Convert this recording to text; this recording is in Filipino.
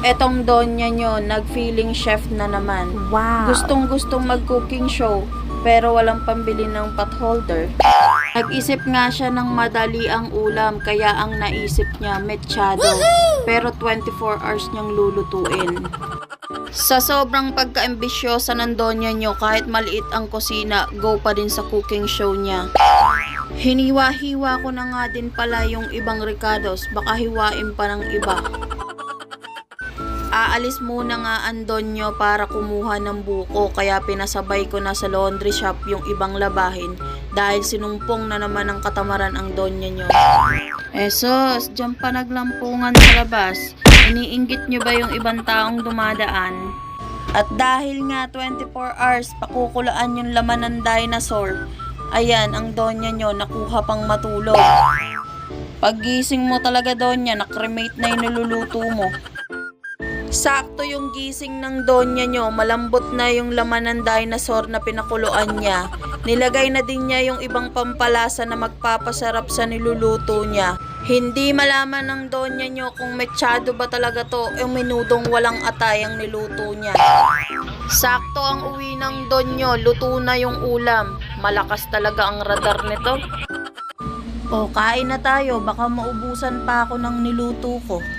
Etong donya nyo, nag-feeling chef na naman. Wow. Gustong-gustong mag-cooking show, pero walang pambili ng pot holder. Nag-isip nga siya ng madali ang ulam, kaya ang naisip niya, mechado. Pero 24 hours niyang lulutuin. Sa sobrang pagka-ambisyosa ng donya nyo, kahit maliit ang kusina, go pa din sa cooking show niya. Hiniwa-hiwa ko na nga din pala yung ibang ricados, baka hiwain pa ng iba. Aalis muna nga ang donyo para kumuha ng buko, kaya pinasabay ko na sa laundry shop yung ibang labahin dahil sinumpong na naman ng katamaran ang donya nyo. Sos, dyan pa naglampungan sa labas. Iniinggit nyo ba yung ibang taong dumadaan? At dahil nga 24 hours pakukulaan yung laman ng dinosaur, ayan ang donya nyo nakuha pang matulog. Paggising mo talaga donya, nakremate na yung niluluto mo. Sakto yung gising ng donya nyo, malambot na yung laman ng dinosaur na pinakuluan niya. Nilagay na din niya yung ibang pampalasa na magpapasarap sa niluluto niya. Hindi malaman ng donya nyo kung mechado ba talaga to o menudong walang atay ang niluto niya. Sakto ang uwi ng donyo, luto na yung ulam. Malakas talaga ang radar nito. O, kain na tayo, baka maubusan pa ako ng niluto ko.